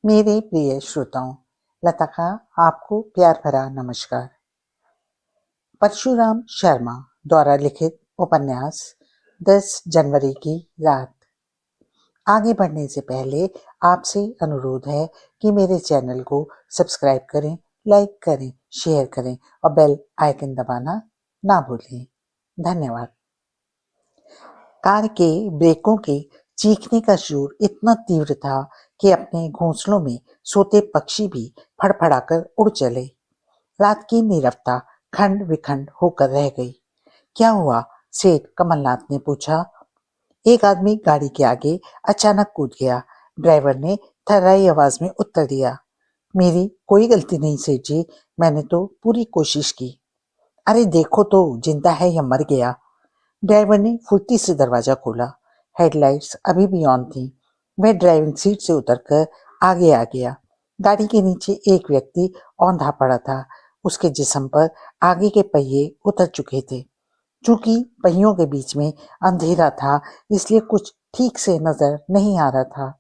मेरे प्रिय श्रोताओं, लता का आपको प्यार भरा नमस्कार। परशुराम शर्मा द्वारा लिखित उपन्यास 10 जनवरी की रात। आगे बढ़ने से पहले आपसे अनुरोध है कि मेरे चैनल को सब्सक्राइब करें, लाइक करें, शेयर करें और बेल आइकन दबाना ना भूलें। धन्यवाद। कार के ब्रेकों के चीखने का शोर इतना तीव्र था कि अपने घोंसलों में सोते पक्षी भी फड़फड़ाकर उड़ चले। रात की नीरवता खंड विखंड होकर रह गई। क्या हुआ? सेठ कमलनाथ ने पूछा। एक आदमी गाड़ी के आगे अचानक कूद गया। ड्राइवर ने थर्राई आवाज में उत्तर दिया, मेरी कोई गलती नहीं सेठ जी, मैंने तो पूरी कोशिश की। अरे देखो तो, जिंदा है या मर गया? ड्राइवर ने फुर्ती से दरवाजा खोला। हेडलाइट्स अभी भी ऑन थी। वह ड्राइविंग सीट से उतरकर आगे आ गया। गाड़ी के नीचे एक व्यक्ति औंधा पड़ा था। उसके जिस्म पर आगे के पहिए उतर चुके थे। चूंकि पहियों के बीच में अंधेरा था, इसलिए कुछ ठीक से नजर नहीं आ रहा था।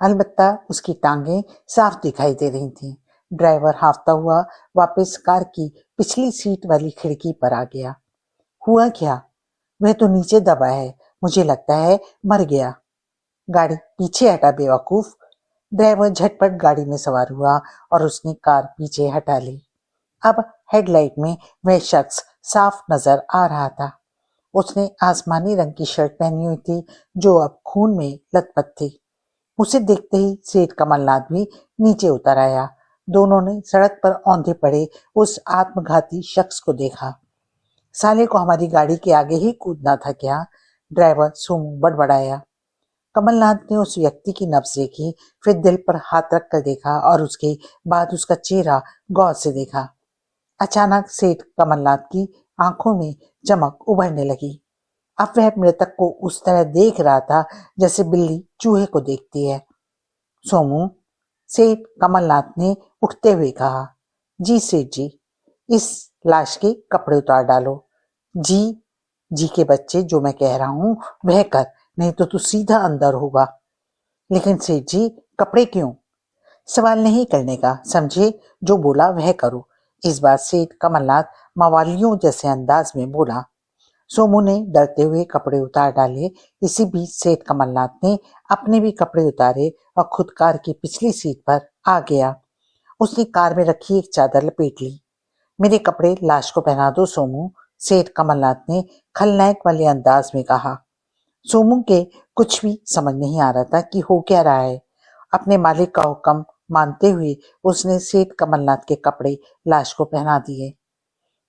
अलबत्ता उसकी टांगें साफ दिखाई दे रही थीं। ड्राइवर हांफता हुआ वापस कार की पिछली सीट वाली खिड़की पर आ गया। हुआ क्या? वह तो नीचे दबा है, मुझे लगता है मर गया। गाड़ी पीछे हटा बेवकूफ। ड्राइवर झटपट गाड़ी में सवार हुआ और उसने कार पीछे हटा ली। अब हेडलाइट में वह शख्स साफ नजर आ रहा था। उसने आसमानी रंग की शर्ट पहनी हुई थी जो अब खून में लथपथ थी। उसे देखते ही सेठ कमलनाथ भी नीचे उतर आया। दोनों ने सड़क पर औंधे पड़े उस आत्मघाती शख्स को देखा। साले को हमारी गाड़ी के आगे ही कूदना था क्या? ड्राइवर सोमू बड़बड़ाया। कमलनाथ ने उस व्यक्ति की नब्ज देखी, फिर दिल पर हाथ रख कर देखा और उसके बाद उसका चेहरा गौर से देखा। अचानक सेठ कमलनाथ की आंखों में चमक उभरने लगी। अब वह मृतक को उस तरह देख रहा था जैसे बिल्ली चूहे को देखती है। सोमू, सेठ कमलनाथ ने उठते हुए कहा। जी सेठ जी, इस लाश के कपड़े उतार डालो। जी? जी के बच्चे, जो मैं कह रहा हूं वह कर, नहीं तो तू सीधा अंदर होगा। लेकिन सेठ जी, कपड़े क्यों? सवाल नहीं करने का, समझे? जो बोला वह करो। इस बार सेठ कमलनाथ मवालियों जैसे अंदाज में बोला। सोमू ने डरते हुए कपड़े उतार डाले। इसी बीच सेठ कमलनाथ ने अपने भी कपड़े उतारे और खुद कार की पिछली सीट पर आ गया। उसने कार में रखी एक चादर लपेट ली। मेरे कपड़े लाश को पहना दो सोमू, सेठ कमलनाथ ने खलनायक वाले अंदाज में कहा। सोमू के कुछ भी समझ नहीं आ रहा था कि हो क्या रहा है। अपने मालिक का हुक्म मानते हुए उसने सेठ कमलनाथ के कपड़े लाश को पहना दिए।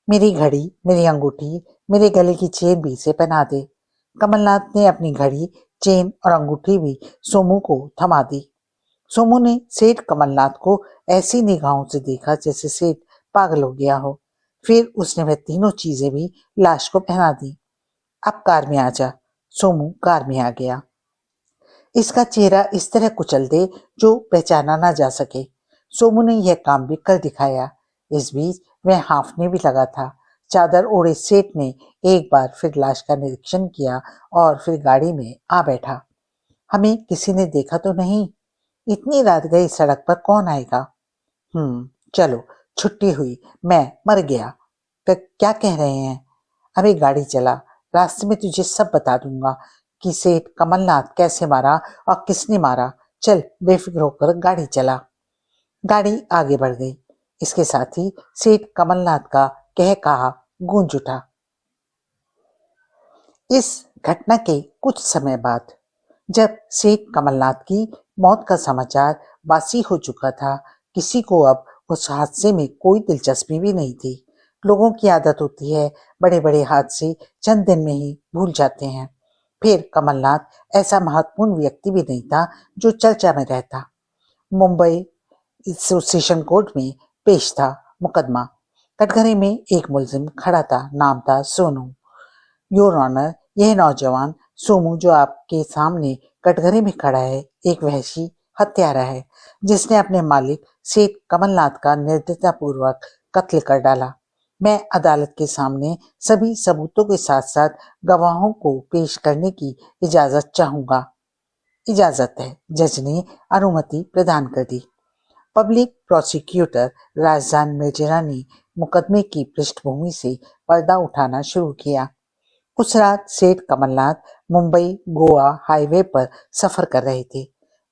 मेरी घड़ी, मेरी अंगूठी, मेरे गले की चेन भी इसे पहना दे। कमलनाथ ने अपनी घड़ी, चेन और अंगूठी भी सोमू को थमा दी। सोमू ने सेठ कमलनाथ को ऐसी निगाहों से देखा जैसे सेठ पागल हो गया हो। फिर उसने वह तीनों चीजें भी लाश को पहना दी। अब कार में आ जा। सोमू कार में आ गया। इसका चेहरा इस तरह कुचल दे जो पहचाना ना जा सके। सोमू ने यह काम भी कर दिखाया। इस बीच वह हांफने भी लगा था। चादर ओढ़े सेठ ने एक बार फिर लाश का निरीक्षण किया और फिर गाड़ी में आ बैठा। हमें किसी ने देखा तो नहीं? इतनी रात गई सड़क पर कौन आएगा? चलो, छुट्टी हुई, मैं मर गया। क्या कह रहे हैं? अबे गाड़ी चला, रास्ते में तुझे सब बता दूंगा कि सेठ कमलनाथ कैसे मारा और किसने मारा। चल, बेफिक्र होकर गाड़ी चला। गाड़ी आगे बढ़ गई। इसके साथ ही सेठ कमलनाथ का कह कहा गूंज उठा। इस घटना के कुछ समय बाद, जब सेठ कमलनाथ की मौत का समाचार बासी हो चुका था, किसी को अब उस हादसे में कोई दिलचस्पी भी नहीं थी। लोगों की आदत होती है बड़े बड़े हादसे चंद दिन में ही भूल जाते हैं। फिर कमलनाथ ऐसा महत्वपूर्ण व्यक्ति भी नहीं था जो चर्चा में रहता। मुंबई सेशन कोर्ट में पेश था मुकदमा। कटघरे में एक मुलजिम खड़ा था, नाम था सोनू। योर ऑनर, यह नौजवान सोमू जो आपके सामने कटघरे में खड़ा है, एक वहशी हत्यारा है जिसने अपने मालिक सेठ कमलनाथ का निर्दयतापूर्वक कत्ल कर डाला। मैं अदालत के सामने सभी सबूतों के साथ साथ गवाहों को पेश करने की इजाजत चाहूंगा। इजाजत है। जज ने अनुमति प्रदान कर दी। पब्लिक प्रोसिक्यूटर राजदान मिर्जा ने मुकदमे की पृष्ठभूमि से पर्दा उठाना शुरू किया। उस रात सेठ कमलनाथ मुंबई गोवा हाईवे पर सफर कर रहे थे।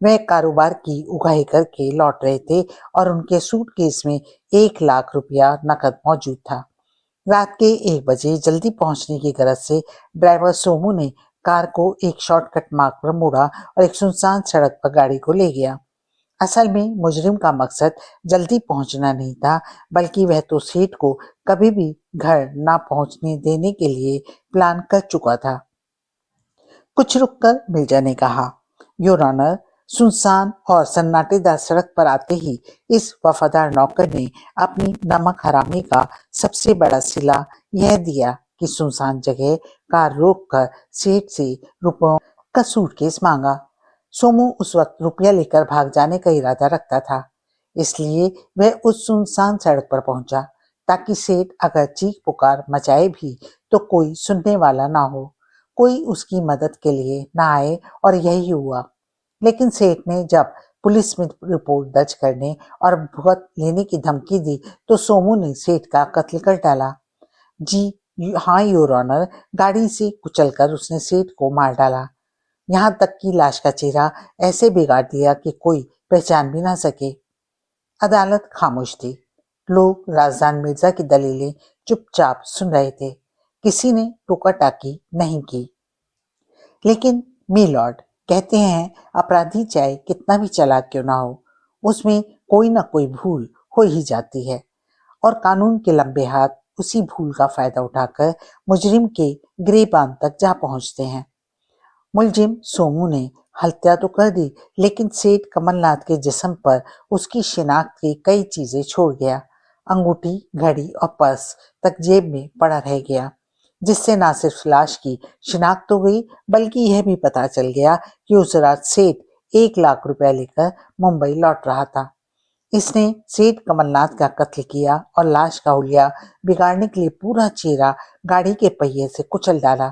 वह कारोबार की उगाही करके लौट रहे थे और उनके सूटकेस में 1 लाख रुपया नकद मौजूद था। रात के 1 बजे जल्दी पहुंचने की गरज से ड्राइवर सोमू ने कार को एक शॉर्टकट मार्ग पर मोड़ा और एक सुनसान सड़क पर गाड़ी को ले गया। असल में मुजरिम का मकसद जल्दी पहुंचना नहीं था, बल्कि वह तो सेठ को कभी भी घर ना पहुंचने देने के लिए प्लान कर चुका था। कुछ रुककर मिर्जा ने कहा, योर ऑनर, सुनसान और सन्नाटेदार सड़क पर आते ही इस वफादार नौकर ने अपनी नमक हरामी का सबसे बड़ा सिला यह दिया कि सुनसान जगह कार रोककर सेठ से रुपयों का सूटकेस मांगा। सोमू उस वक्त रुपया लेकर भाग जाने का इरादा रखता था, इसलिए वह उस सुनसान सड़क पर पहुंचा ताकि सेठ अगर चीख पुकार मचाए भी तो कोई सुनने वाला ना हो, कोई उसकी मदद के लिए ना आए। और यही हुआ। लेकिन सेठ ने जब पुलिस में रिपोर्ट दर्ज करने और भुगत लेने की धमकी दी तो सोमू ने सेठ का कत्ल कर डाला। जी हाँ योर ऑनर, गाड़ी से कुचलकर उसने सेठ को मार डाला। यहाँ तक कि लाश का चेहरा ऐसे बिगाड़ दिया कि कोई पहचान भी ना सके। अदालत खामोश थी। लोग राजदान मिर्जा की दलीलें चुपचाप सुन रहे थे। किसी ने टोका टाकी नहीं की। लेकिन मिलॉर्ड, कहते हैं अपराधी चाहे कितना भी चालाक क्यों ना हो, उसमें कोई ना कोई भूल हो ही जाती है और कानून के लंबे हाथ उसी भूल का फायदा उठाकर मुजरिम के गिरेबान तक जा पहुंचते हैं। मुलजिम सोमू ने हत्या तो कर दी, लेकिन सेठ कमलनाथ के जिस्म पर उसकी शिनाख्त की कई चीजें छोड़ गया। अंगूठी, घड़ी और पर्स तक जेब में पड़ा रह गया, जिससे न सिर्फ लाश की शिनाख्त हो गई बल्कि यह भी पता चल गया कि उस रात सेठ 1 लाख रुपया लेकर मुंबई लौट रहा था। इसने सेठ कमलनाथ का कत्ल किया और लाश का हुलिया बिगाड़ने के लिए पूरा चेहरा गाड़ी के पहिए से कुचल डाला।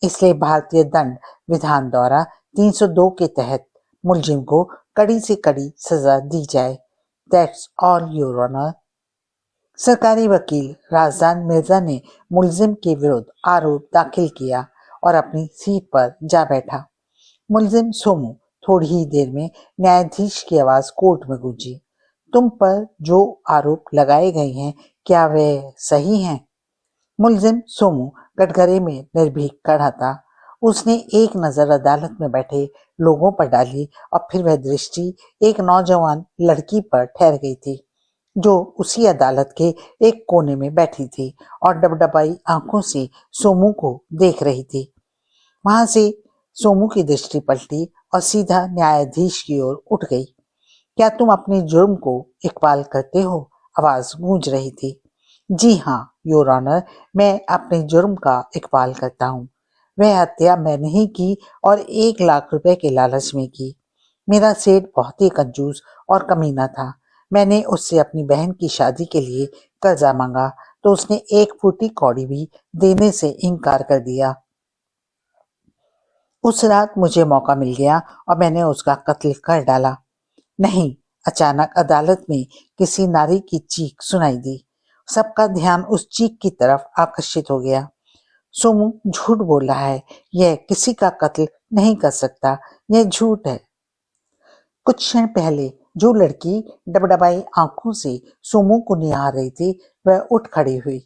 इसलिए भारतीय दंड विधान द्वारा 302 के तहत मुलजिम को कड़ी से कड़ी सजा दी जाए। That's all your honour. सरकारी वकील राजदान मिर्जा ने मुलजिम के विरुद्ध आरोप दाखिल किया और अपनी सीट पर जा बैठा। मुलजिम सोमू, थोड़ी ही देर में न्यायाधीश की आवाज कोर्ट में गूंजी। तुम पर जो आरोप लगाए गए हैं, क्या वे सही हैं? मुलजिम सोमू कटघरे में निर्भीक खड़ा था। उसने एक नजर अदालत में बैठे लोगों पर डाली और फिर वह दृष्टि एक नौजवान लड़की पर ठहर गई थी, जो उसी अदालत के एक कोने में बैठी थी और डबडबाई आंखों से सोमू को देख रही थी। वहां से सोमू की दृष्टि पलटी और सीधा न्यायाधीश की ओर उठ गई। क्या तुम अपने जुर्म को इकबाल करते हो? आवाज गूंज रही थी। जी हाँ योर ऑनर, मैं अपने जुर्म का इकबाल करता हूँ। वह हत्या मैंने ही की और 1 लाख रुपए के लालच में की। मेरा सेठ बहुत ही कंजूस और कमीना था। मैंने उससे अपनी बहन की शादी के लिए कर्जा मांगा तो उसने 1 फूटी कौड़ी भी देने से इनकार कर दिया। उस रात मुझे मौका मिल गया और मैंने उसका कत्ल कर डाला। नहीं, अचानक अदालत में किसी नारी की चीख सुनाई दी। सबका ध्यान उस चीख की तरफ आकर्षित हो गया। सोमू झूठ बोल रहा है, यह किसी का कत्ल नहीं कर सकता, यह झूठ है। कुछ क्षण पहले जो लड़की डबडबाई आंखों से सोमू को निहार रही थी, वह उठ खड़ी हुई।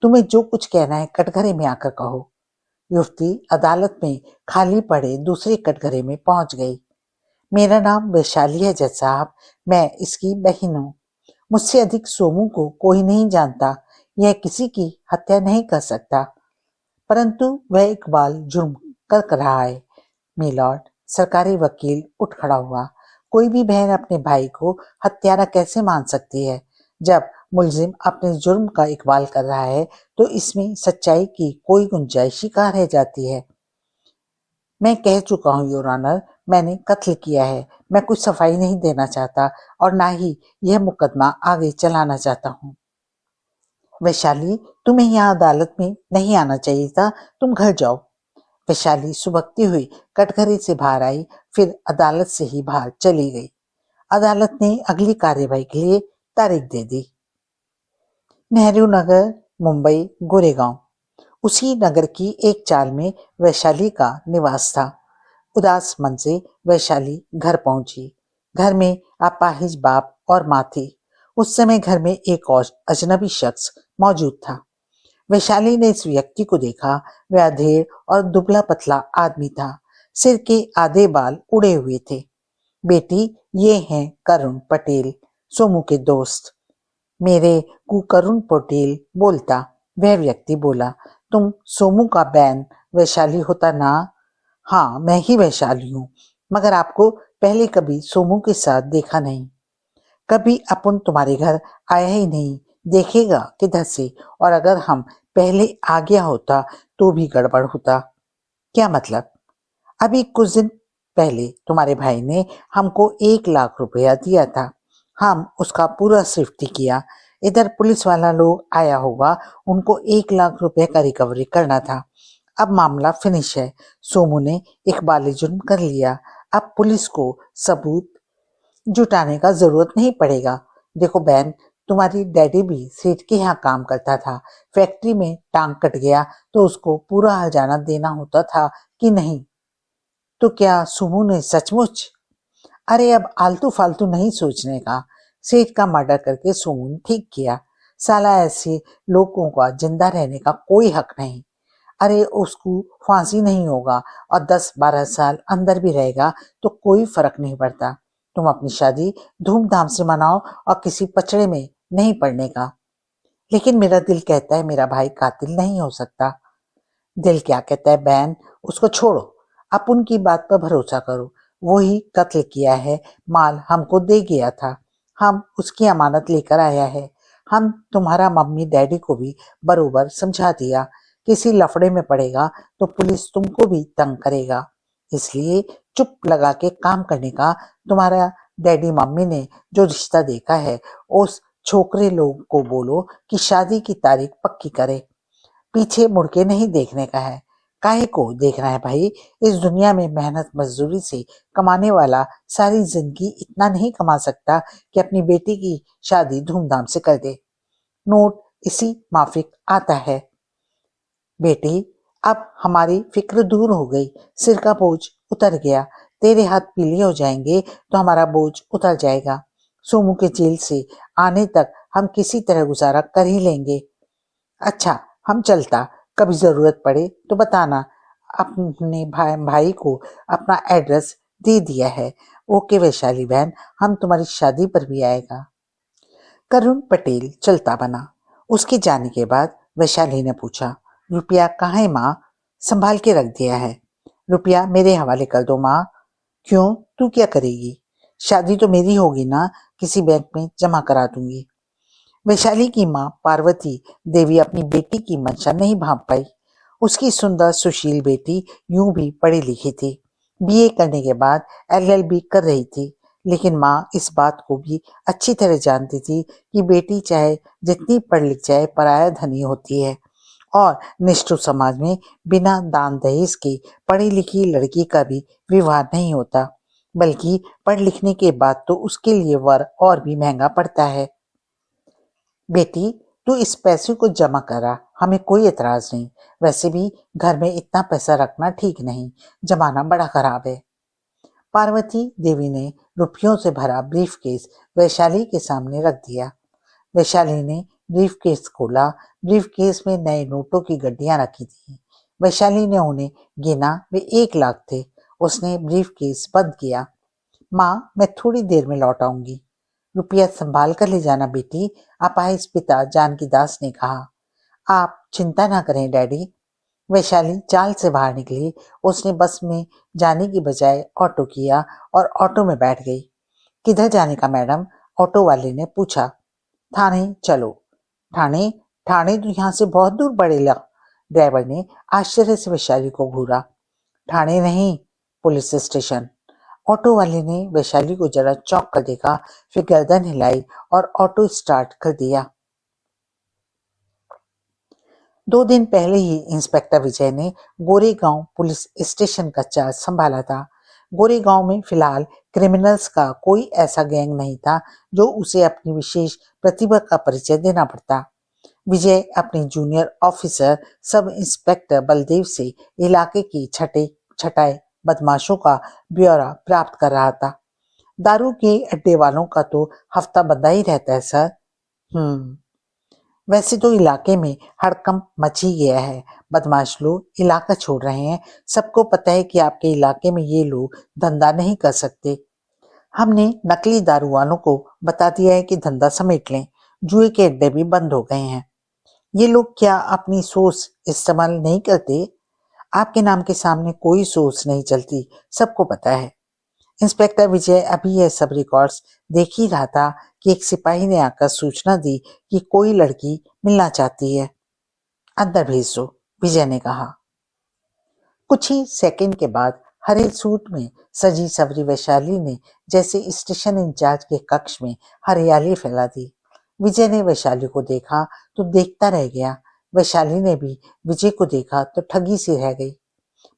तुम्हें जो कुछ कहना है कटघरे में आकर कहो। युवती अदालत में खाली पड़े दूसरे कटघरे में पहुंच गई। मेरा नाम वैशाली है जज साहब, मैं इसकी बहन हूँ। मुझसे अधिक सोमू को कोई नहीं जानता। यह किसी की हत्या नहीं कर सकता, परंतु वह इकबाल जुर्म कर रहा है। मिलॉर्ड, सरकारी वकील उठ खड़ा हुआ। कोई भी बहन अपने भाई को हत्यारा कैसे मान सकती है? जब मुलजिम अपने जुर्म का इकबाल कर रहा है तो इसमें सच्चाई की कोई गुंजाइश ही कहाँ रह जाती है? मैं कह चुका हूँ योर ऑनर, मैंने कत्ल किया है। मैं कुछ सफाई नहीं देना चाहता और ना ही यह मुकदमा आगे चलाना चाहता हूँ। वैशाली, तुम्हें यहाँ अदालत में नहीं आना चाहिए था, तुम घर जाओ। वैशाली सुबकती हुई कटघरे से बाहर आई, फिर अदालत से ही बाहर चली गई। अदालत ने अगली कार्यवाही के लिए तारीख दे दी। नेहरू नगर, मुंबई, गोरेगांव। उसी नगर की एक चाल में वैशाली का निवास था। उदास मन से वैशाली घर पहुंची। घर में अपाहिज बाप और माँ थी। उस समय घर में एक और अजनबी शख्स मौजूद था। वैशाली ने इस व्यक्ति को देखा। वह अधेड़ और दुबला पतला आदमी था। सिर के आधे बाल उड़े हुए थे। बेटी, ये हैं करुण पटेल, सोमू के दोस्त। मेरे करुण पटेल बोलता। वह व्यक्ति बोला, तुम सोमू का बैन वैशाली होता ना? हाँ, मैं ही वैशाली हूँ, मगर आपको पहले कभी सोमू के साथ देखा नहीं। कभी अपन तुम्हारे घर आया ही नहीं, देखेगा किधर से? और अगर हम पहले आ गया होता तो भी गड़बड़ होता। क्या मतलब? अभी कुछ दिन पहले तुम्हारे भाई ने हमको 1 लाख रुपया दिया था। हम उसका पूरा सेफ्टी किया। इधर पुलिस वाला लोग आया होगा, उनको 1 लाख रुपए का रिकवरी करना था। अब मामला फिनिश है। सोमू ने इकबाली जुर्म कर लिया। अब पुलिस को सबूत जुटाने का जरूरत नहीं पड़ेगा। देखो बहन, तुम्हारी डैडी भी सेठ के यहाँ काम करता था। फैक्ट्री में टांग कट गया तो उसको पूरा हर्जाना देना होता था कि नहीं? तो क्या सुमू ने सचमुच? अरे अब आलतू फालतू नहीं सोचने का। सेठ का मर्डर करके सुमू ने ठीक किया। साला ऐसे लोगों का जिंदा रहने का कोई हक नहीं। अरे उसको फांसी नहीं होगा और 10-12 साल अंदर भी रहेगा तो कोई फर्क नहीं पड़ता। तुम अपनी शादी धूमधाम से मनाओ और किसी पचड़े में नहीं पड़ने का। लेकिन मेरा दिल कहता है मेरा भाई कातिल नहीं हो सकता। दिल क्या कहता है बहन, उसको छोड़ो। आप उनकी बात पर भरोसा करो। वो ही कत्ल किया है। माल हमको दे गया था। हम उसकी अमानत लेकर आया है। हम तुम्हारा मम्मी डैडी को भी बरोबर समझा दिया। किसी लफड़े में पड़ेगा तो पुलिस तुमको भी तंग करेगा। इसलिए चुप लगा के काम करने का। तुम्हारा डैडी मम्मी ने जो रिश्ता देखा है उस छोकरे लोग को बोलो कि शादी की तारीख पक्की करे। पीछे मुड़ के नहीं देखने का है। काहे को देखना है भाई? इस दुनिया में मेहनत मजदूरी से कमाने वाला सारी जिंदगी इतना नहीं कमा सकता कि अपनी बेटी की शादी धूमधाम से कर दे। नोट इसी माफिक आता है। बेटी, अब हमारी फिक्र दूर हो गई। सिर का बोझ उतर गया। तेरे हाथ पीले हो जाएंगे तो हमारा बोझ उतर जाएगा। सोमू के जेल से आने तक हम किसी तरह गुजारा कर ही लेंगे। अच्छा, हम चलता। कभी जरूरत पड़े तो बताना। अपने भाई को अपना एड्रेस दे दिया है। ओके वैशाली बहन, हम तुम्हारी शादी पर भी आएगा। करुण पटेल चलता बना। उसके जाने के बाद वैशाली ने पूछा, रुपया कहाँ है माँ? संभाल के रख दिया है। रुपया मेरे हवाले कर दो माँ। क्यों, तू क्या करेगी? शादी तो मेरी होगी ना, किसी बैंक में जमा करा दूंगी। वैशाली की माँ पार्वती देवी अपनी बेटी की मंशा नहीं भांप पाई। उसकी सुंदर सुशील बेटी यूं भी पढ़ी लिखी थी। बीए करने के बाद एलएलबी कर रही थी। लेकिन माँ इस बात को भी अच्छी तरह जानती थी कि बेटी चाहे जितनी पढ़ लिख जाए पराया धनी होती है और निष्ठुर समाज में बिना दान दहेज के पढ़ी लिखी लड़की का भी विवाह नहीं होता, बल्कि पढ़ लिखने के बाद तो उसके लिए वर और भी महंगा पड़ता है। बेटी, तू इस पैसे को जमा करा, हमें कोई एतराज नहीं। वैसे भी घर में इतना पैसा रखना ठीक नहीं, जमाना बड़ा खराब है। पार्वती देवी ने रुपयों से भरा ब्रीफकेस वैशाली के सामने रख दिया। वैशाली ने ब्रीफकेस खोला। ब्रीफकेस में नए नोटों की गड्डियां रखी थी। वैशाली ने उन्हें गिना, वे 1 लाख थे। उसने ब्रीफकेस बंद किया। माँ, मैं थोड़ी देर में लौट आऊंगी। रुपया संभाल कर ले जाना बेटी, अपाहिज पिता जानकी दास ने कहा। आप चिंता ना करें डैडी। वैशाली चाल से बाहर निकली। उसने बस में जाने की बजाय ऑटो किया और ऑटो में बैठ गई। किधर जाने का मैडम? ऑटो वाले ने पूछा। थाने चलो। थाने? थाने तो यहाँ से बहुत दूर पड़ेगा। ड्राइवर ने आश्चर्य से वैशाली को घूरा। थाने नहीं, पुलिस स्टेशन। ऑटो वाले ने वैशाली को जरा चौंक कर देखा, फिर गर्दन हिलाई और ऑटो स्टार्ट कर दिया। 2 दिन पहले ही इंस्पेक्टर विजय ने गोरेगांव पुलिस स्टेशन का चार्ज संभाला था। गोरेगांव में फिलहाल क्रिमिनल्स का कोई ऐसा गैंग नहीं था जो उसे अपनी विशेष प्रतिभा का परिचय देना पड़ता। विजय अपने junior officer sub inspector Baldev से इलाके की छटाई बदमाशों का ब्यौरा प्राप्त कर रहा था। दारू के अड्डे वालों का तो हफ्ता बंधा ही रहता है सर। वैसे तो इलाके में हड़कंप मच ही गया है। बदमाश लोग इलाका छोड़ रहे हैं। सबको पता है कि आपके इलाके में ये लोग धंधा नहीं कर सकते। हमने नकली दारू वालों को बता दिया है कि धंधा समेट लें। जुए के अड्डे भी बंद हो गए हैं। ये लोग क्या अपनी सोच इस्तेमाल नहीं करते? आपके नाम के सामने कोई सोच नहीं चलती, सबको पता है। इंस्पेक्टर विजय अभी यह सब रिकॉर्ड्स देख ही रहा था कि एक सिपाही ने आकर सूचना दी कि कोई लड़की मिलना चाहती है। अंदर भेज दो, विजय ने कहा। कुछ ही सेकंड के बाद हरे सूट में सजी सवरी वैशाली ने जैसे स्टेशन इंचार्ज के कक्ष में हरियाली फैला दी। विजय ने वैशाली को देखा तो देखता रह गया। वैशाली ने भी विजय को देखा तो ठगी सी रह गई।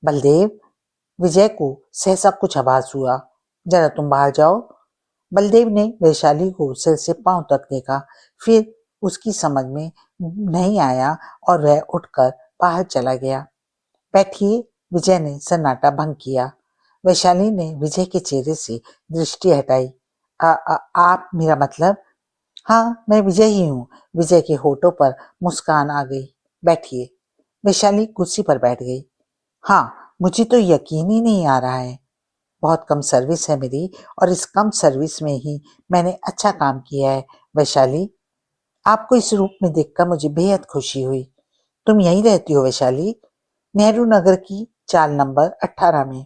बलदेव, विजय को सहसा कुछ आभास हुआ। जरा तुम बाहर जाओ। बलदेव ने वैशाली को सिर से पांव तक देखा, फिर उसकी समझ में नहीं आया और वह उठकर बाहर चला गया। बैठिए, विजय ने सन्नाटा भंग किया। वैशाली ने विजय के चेहरे से दृष्टि हटाई। आप मेरा मतलब? हाँ, मैं विजय ही हूँ। विजय के होठों पर मुस्कान आ गई। बैठिए। वैशाली कुर्सी पर बैठ गई। हाँ, मुझे तो यकीन ही नहीं आ रहा है। बहुत कम सर्विस है मेरी और इस कम सर्विस में ही मैंने अच्छा काम किया है। वैशाली, आपको इस रूप में देखकर मुझे बेहद खुशी हुई। तुम यहीं रहती हो वैशाली? नेहरू नगर की चाल नंबर 18 में।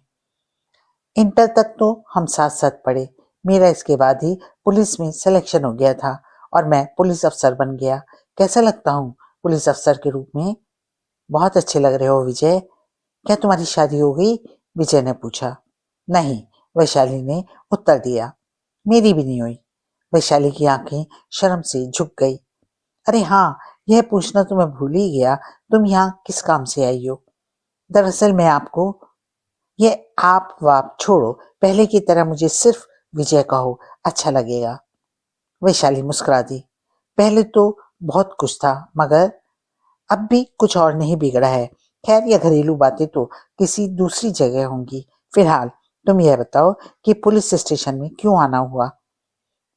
इंटर तक तो हम साथ साथ पढ़े। मेरा इसके बाद ही पुलिस में सिलेक्शन हो गया था और मैं पुलिस अफसर बन गया। कैसा लगता हूँ पुलिस अफसर के रूप में? बहुत अच्छे लग रहे हो विजय। क्या तुम्हारी शादी हो गई? विजय ने पूछा। नहीं, वैशाली ने उत्तर दिया। मेरी भी नहीं हुई। वैशाली की आंखें शर्म से झुक गई। अरे हाँ, यह पूछना तो मैं भूल ही गया, तुम यहाँ किस काम से आई हो? दरअसल मैं आपको, ये आप वाप छोड़ो, पहले की तरह मुझे सिर्फ विजय कहो, अच्छा लगेगा। वैशाली मुस्कुरा दी। पहले तो बहुत कुछ था, मगर अब भी कुछ और नहीं बिगड़ा है। खैर, यह घरेलू बातें तो किसी दूसरी जगह होंगी। फिलहाल तुम यह बताओ कि पुलिस स्टेशन में क्यों आना हुआ?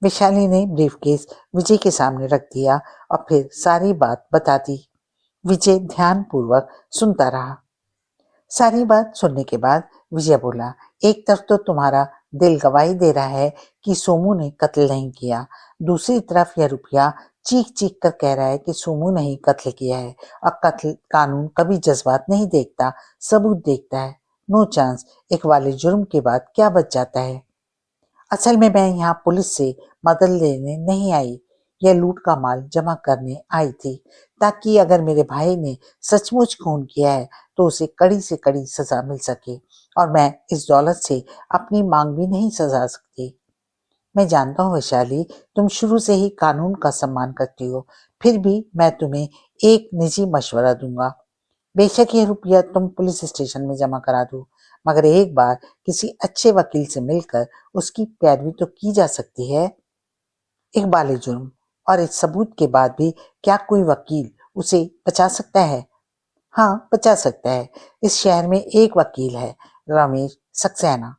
वैशाली ने ब्रीफकेस विजय के सामने रख दिया और फिर सारी बात बता दी। विजय ध्यानपूर्वक सुनता रहा। सारी बात सुनने के बाद विजय बोला, एक तरफ तो तुम्हारा दिल गवाही दे रहा है कि सोमू ने कत्ल नहीं किया, दूसरी तरफ यह रुपया चीख चीख कर कह रहा है कि सोमू ने ही कत्ल किया है। और कत्ल कानून कभी जज्बात नहीं देखता, सबूत देखता है। No chance. एक वाले जुर्म के बाद क्या बच जाता है? असल में मैं यहाँ पुलिस से मदद लेने नहीं आई, यह लूट का माल जमा करने आई थी, ताकि अगर मेरे भाई ने सचमुच खून किया है तो उसे कड़ी से कड़ी सजा मिल सके, और मैं इस दौलत से अपनी मांग भी नहीं सजा सकती। मैं जानता हूँ वैशाली, तुम शुरू से ही कानून का सम्मान करती हो, फिर भी मैं तुम्हें एक निजी मशवरा दूंगा। बेशक ये रुपया तुम पुलिस स्टेशन में जमा करा दो, मगर एक बार किसी अच्छे वकील से मिलकर उसकी पैरवी तो की जा सकती है। एक बाले जुर्म और इस सबूत के बाद भी क्या कोई वकील उसे बचा सकता है? हाँ, बचा सकता है। इस शहर में एक वकील है, रमेश सक्सेना।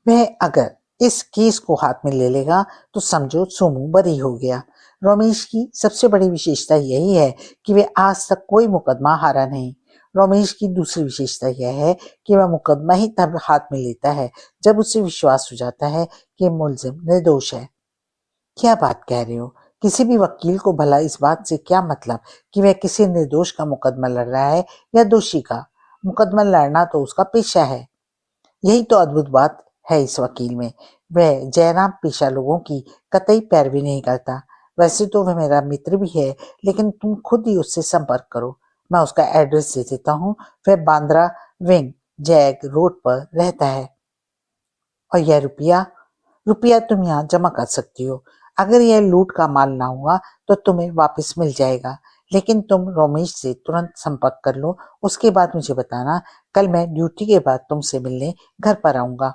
वह अगर इस केस को हाथ में ले लेगा तो समझो सोमू बरी हो गया। रमेश की सबसे बड़ी विशेषता यही है कि वह आज तक कोई मुकदमा हारा नहीं। रमेश की दूसरी विशेषता यह है कि वह मुकदमा ही तब हाथ में लेता है जब उसे विश्वास हो जाता है कि मुलजिम निर्दोष है। क्या बात कह रहे हो? किसी भी वकील को भला इस बात से क्या मतलब कि वह किसी निर्दोष का मुकदमा लड़ रहा है या दोषी का? मुकदमा लड़ना तो उसका पेशा है। यही तो अद्भुत बात है इस वकील में। वह जयराम पेशा लोगों की कतई पैरवी नहीं करता। वैसे तो वह मेरा मित्र भी है, लेकिन तुम खुद ही उससे संपर्क करो। मैं उसका एड्रेस दे देता हूँ। वह बांद्रा विंग जैग रोड पर रहता है। और यह रुपया रुपया तुम यहाँ जमा कर सकती हो। अगर यह लूट का माल ना हुआ तो तुम्हें वापस मिल जाएगा, लेकिन तुम रोमेश से तुरंत संपर्क कर लो, उसके बाद मुझे बताना। कल मैं ड्यूटी के बाद तुमसे मिलने घर पर आऊंगा।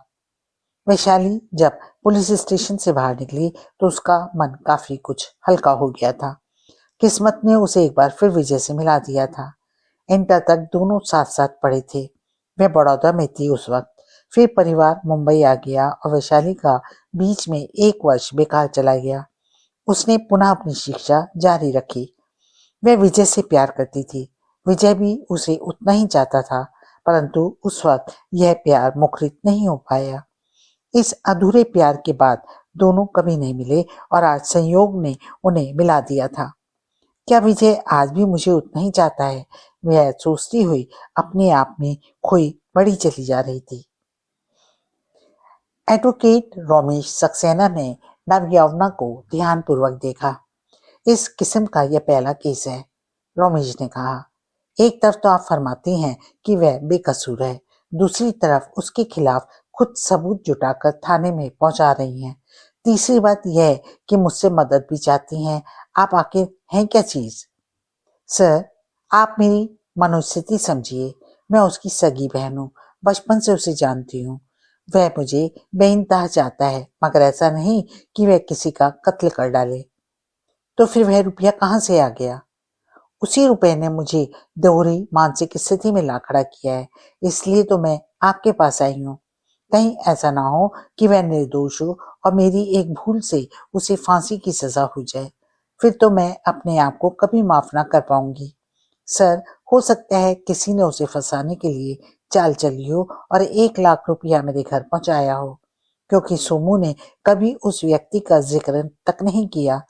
वैशाली जब पुलिस स्टेशन से बाहर निकली तो उसका मन काफी कुछ हल्का हो गया था। किस्मत ने उसे एक बार फिर विजय से मिला दिया था। इंटर तक दोनों साथ साथ पढ़े थे। वह बड़ौदा में थी उस वक्त। फिर परिवार मुंबई आ गया और वैशाली का बीच में 1 वर्ष बेकार चला गया। उसने पुनः अपनी शिक्षा जारी रखी। वह विजय से प्यार करती थी। विजय भी उसे उतना ही चाहता था, परंतु उस वक्त यह प्यार मुखरित नहीं हो पाया। इस अधूरे प्यार के बाद दोनों कभी नहीं मिले और आज संयोग ने उन्हें मिला दिया था। क्या विजय आज भी मुझे उतना ही चाहता है? वह सोचती हुई अपने आप में खोई बड़ी चली जा रही थी। एडवोकेट रोमेश सक्सेना ने नवयौवना को ध्यानपूर्वक देखा। इस किस्म का यह पहला केस है, रोमेश ने कहा। एक तरफ तो आप फरमाती हैं कि वह बेकसूर है, दूसरी तरफ उसके खिलाफ खुद सबूत जुटाकर थाने में पहुंचा रही हैं। तीसरी बात यह है कि मुझसे मदद भी चाहती हैं। आप आखिर हैं क्या चीज? सर, आप मेरी मनोस्थिति समझिए। मैं उसकी सगी बहन हूँ, बचपन से उसे जानती हूँ। वह मुझे बेइंतहा चाहता है, मगर ऐसा नहीं कि वह किसी का कत्ल कर डाले। तो फिर वह रुपया कहाँ से आ गया? उसी रुपए ने मुझे दोहरी मानसिक स्थिति में ला खड़ा किया है, इसलिए तो मैं आपके पास आई हूँ। कहीं ऐसा ना हो कि वह निर्दोष हो और मेरी एक भूल से उसे फांसी की सजा हो जाए। फिर तो मैं अपने आप को कभी माफ ना कर पाऊंगी। सर, हो सकता है किसी ने उसे फंसाने के लिए चाल चली हो और 1 लाख रुपया मेरे घर पहुंचाया हो, क्योंकि सोमू ने कभी उस व्यक्ति का जिक्र तक नहीं किया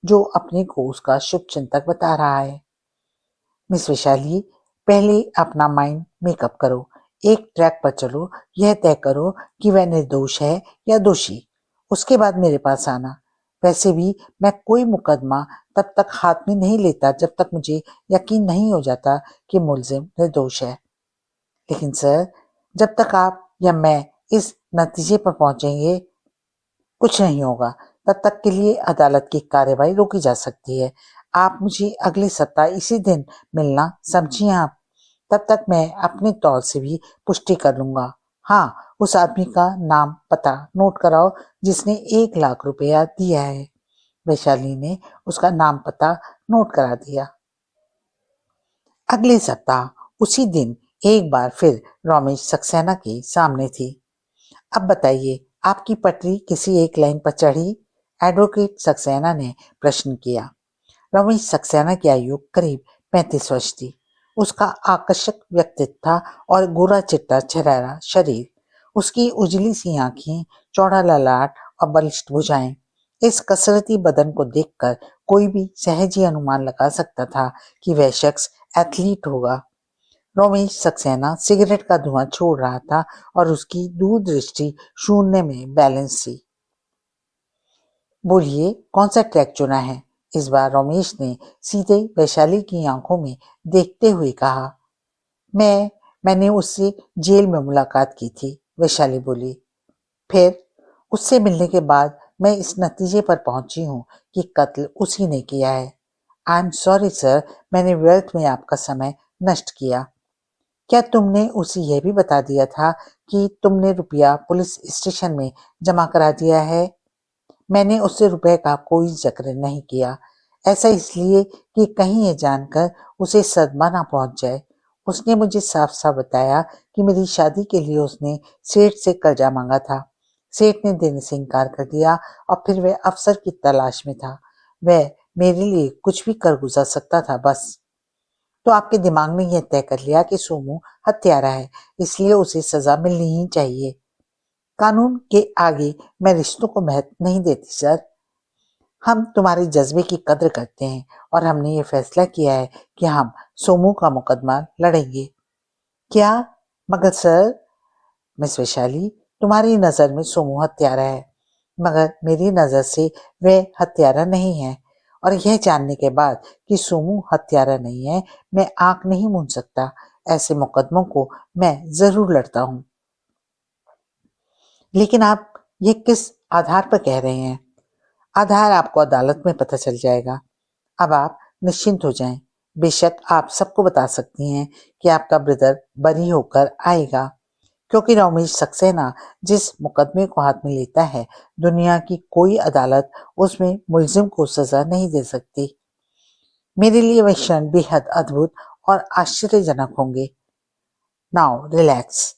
जो अपने को उसका शुभ चिंतक बता रहा है। मिस वैशाली, पहले अपना माइंड मेकअप करो, एक ट्रैक पर चलो, यह तय करो कि वह निर्दोष है या दोषी। उसके बाद मेरे पास आना। वैसे भी मैं कोई मुकदमा तब तक हाथ में नहीं लेता जब तक मुझे यकीन नहीं हो जाता कि मुलजिम निर्दोष है। लेकिन सर, जब तक आप या मैं इस नतीजे पर पहुंचेंगे कुछ नहीं होगा। तब तक के लिए अदालत की कार्यवाही रोकी जा सकती है। आप मुझे अगले सप्ताह इसी दिन मिलना, समझिए आप। तब तक मैं अपने तौर से भी पुष्टि कर लूंगा। हाँ, उस आदमी का नाम पता नोट कराओ जिसने 1 लाख रुपया दिया है। वैशाली ने उसका नाम पता नोट करा दिया। अगले सप्ताह उसी दिन एक बार फिर रोमेश सक्सेना के सामने थी। अब बताइए, आपकी पटरी किसी एक लाइन पर चढ़ी? एडवोकेट सक्सेना ने प्रश्न किया। रमेश सक्सेना की आयु करीब 35 वर्ष थी। उसका आकर्षक व्यक्तित्व था और गोरा चिट्टा छरैरा शरीर। उसकी उजली सी आंखें, चौड़ा ललाट और बलिष्ठ भुजाएं। इस कसरती बदन को देखकर कोई भी सहज ही अनुमान लगा सकता था कि वह शख्स एथलीट होगा। रोमेश सक्सेना सिगरेट का धुआं छोड़ रहा था और उसकी दूरदृष्टि शून्य में बैलेंस थी। बोलिए, कौन सा ट्रैक चुना है? इस बार रोमेश ने सीधे वैशाली की आंखों में देखते हुए कहा। मैंने उससे जेल में मुलाकात की थी, वैशाली बोली। फिर उससे मिलने के बाद मैं इस नतीजे पर पहुंची हूँ कि कत्ल उसी ने किया है। आई एम सॉरी सर, मैंने व्यर्थ में आपका समय नष्ट किया। क्या तुमने उसे यह भी बता दिया था कि तुमने रुपया पुलिस स्टेशन में जमा करा दिया है? मैंने उससे रुपए का कोई जिक्र नहीं किया। ऐसा इसलिए कि कहीं ये जानकर उसे सदमा ना पहुंच जाए। उसने मुझे साफ साफ बताया कि मेरी शादी के लिए उसने सेठ से कर्जा मांगा था। सेठ ने देने से इनकार कर दिया और फिर वह अफसर की तलाश में था। वह मेरे लिए कुछ भी कर गुजर सकता था, बस। तो आपके दिमाग ने यह तय कर लिया कि सोमू हत्यारा है, इसलिए उसे सजा मिलनी ही चाहिए। कानून के आगे मैं रिश्तों को महत्व नहीं देती सर। हम तुम्हारे जज्बे की कद्र करते हैं और हमने ये फैसला किया है कि हम सोमू का मुकदमा लड़ेंगे। क्या? मगर सर, मिस वैशाली, तुम्हारी नजर में सोमू हत्यारा है, मगर मेरी नजर से वह हत्यारा नहीं है। और यह जानने के बाद कि सोमू हत्यारा नहीं है, मैं आंख नहीं मूंद सकता। ऐसे मुकदमों को मैं जरूर लड़ता हूँ। लेकिन आप ये किस आधार पर कह रहे हैं? आधार आपको अदालत में पता चल जाएगा। अब आप निश्चिंत हो जाएं। बेशक आप सबको बता सकती हैं कि आपका ब्रदर बरी होकर आएगा, क्योंकि रमेश सक्सेना जिस मुकदमे को हाथ में लेता है, दुनिया की कोई अदालत उसमें मुलजिम को सजा नहीं दे सकती। मेरे लिए वह क्षण बेहद अद्भुत और आश्चर्यजनक होंगे। Now relax.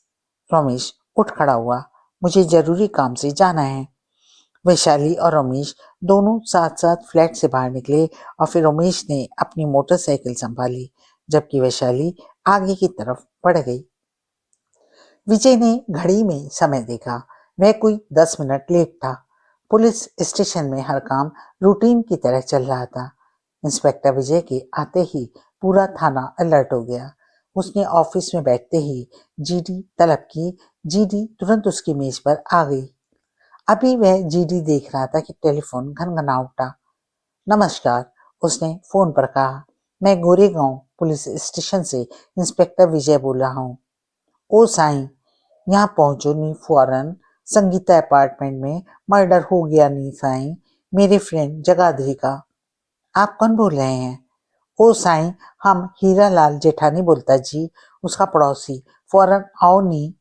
रमेश उठ खड़ा हुआ। मुझे जरूरी काम से जाना है। वैशाली और रमेश दोनों साथ साथ फ्लैट से बाहर निकले और फिर रमेश ने अपनी मोटरसाइकिल संभाली, जबकि वैशाली आगे की तरफ बढ़ गई। विजय ने घड़ी में समय देखा। वह कोई 10 मिनट लेट था। पुलिस स्टेशन में हर काम रूटीन की तरह चल रहा था। इंस्पेक्टर विजय के आते ही पूरा थाना अलर्ट हो गया। उसने ऑफिस में बैठते ही जीडी तलब की। जीडी तुरंत उसकी मेज पर आ गई। अभी वह जीडी देख रहा था कि टेलीफोन घनघना उठा। नमस्कार, उसने फोन पर कहा। मैं गोरेगांव पुलिस स्टेशन से इंस्पेक्टर विजय बोल रहा हूँ। ओ साईं, यहाँ पहुंचो नी फौरन। संगीता अपार्टमेंट में मर्डर हो गया नी साईं, मेरे फ्रेंड जगाधरी का। आप कौन बोल रहे हैं? ओ साईं, हम हीरालाल जेठानी बोलता जी, उसका पड़ोसी। फौरन आओ नी।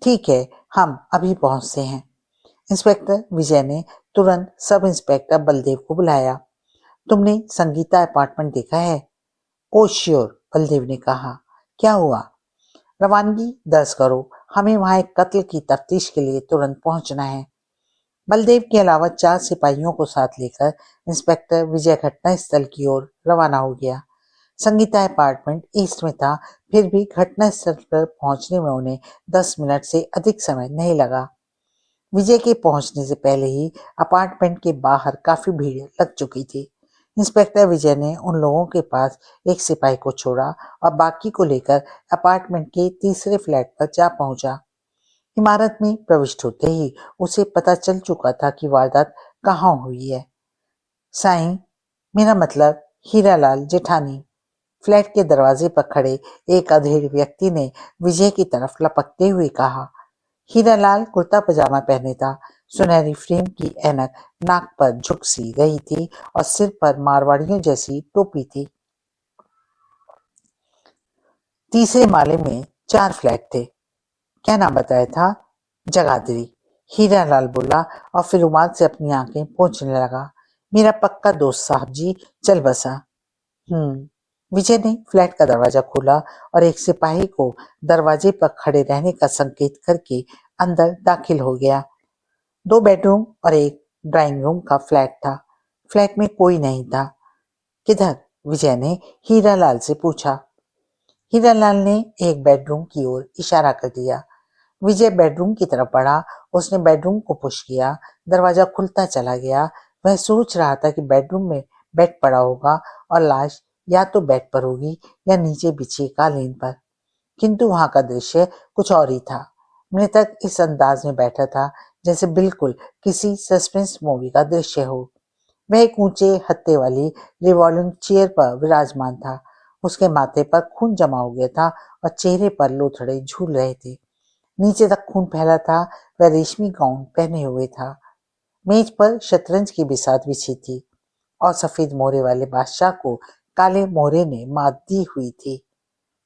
ठीक है, हम अभी पहुंचते हैं। इंस्पेक्टर विजय ने तुरंत सब इंस्पेक्टर बलदेव को बुलाया। तुमने संगीता अपार्टमेंट देखा है? ओ श्योर, बलदेव ने कहा। क्या हुआ? रवानगी दर्ज करो, हमें वहां एक कत्ल की तफ्तीश के लिए तुरंत पहुंचना है। बलदेव के अलावा 4 सिपाहियों को साथ लेकर इंस्पेक्टर विजय घटना स्थल की ओर रवाना हो गया। संगीता अपार्टमेंट ईस्ट में था, फिर भी घटना स्थल पर पहुंचने में उन्हें 10 मिनट से अधिक समय नहीं लगा। विजय के पहुंचने से पहले ही अपार्टमेंट के बाहर काफी भीड़ लग चुकी थी। इंस्पेक्टर विजय ने उन लोगों के पास एक सिपाही को छोड़ा और बाकी को लेकर अपार्टमेंट के तीसरे फ्लैट पर जा पहुंचा। इमारत में प्रविष्ट होते ही उसे पता चल चुका था कि वारदात कहाँ हुई है। साईं, मेरा मतलब हीरालाल जेठानी। फ्लैट के दरवाजे पर खड़े एक अधेड़ व्यक्ति ने विजय की तरफ लपकते हुए कहा। हीरालाल कुर्ता पजामा पहने था। सुनहरी फ्रेम की ऐनक नाक पर झुक सी रही थी और सिर पर मारवाड़ियों जैसी टोपी थी। तीसरे माले में 4 फ्लैट थे। क्या नाम बताया था? जगाधरी। हीरालाल बोला और फिर रुमाल से अपनी आंखें पोंछने लगा। मेरा पक्का दोस्त साहब जी, चल बसा। विजय ने फ्लैट का दरवाजा खोला और एक सिपाही को दरवाजे पर खड़े रहने का संकेत करके अंदर दाखिल हो गया। 2 बेडरूम और एक ड्राइंग रूम का फ्लैट था। फ्लैट में कोई नहीं था। किधर? विजय ने हीरालाल से पूछा। हीरालाल ने एक बेडरूम की ओर इशारा कर दिया। विजय बेडरूम की तरफ बढ़ा। उसने बेडरूम को पुश किया। दरवाजा खुलता चला गया। वह सोच रहा था कि बेडरूम में बेड पड़ा होगा और लाश या तो बेड पर होगी या नीचे बिछी कालीन पर, किंतु वहां का दृश्य कुछ और ही था। मृतक इस अंदाज में बैठा था जैसे बिल्कुल किसी सस्पेंस मूवी का दृश्य हो। वह एक ऊंचे हत्थे वाली रिवॉल्विंग चेयर पर विराजमान था। उसके माथे पर खून जमा हो गया था और चेहरे पर लोथड़े झूल रहे थे। नीचे तक खून फैला था। वह रेशमी गाउन पहने हुए था। मेज पर शतरंज की बिसात बिछी थी और सफेद मोहरे वाले बादशाह को काले मोहरे ने मात दी हुई थी।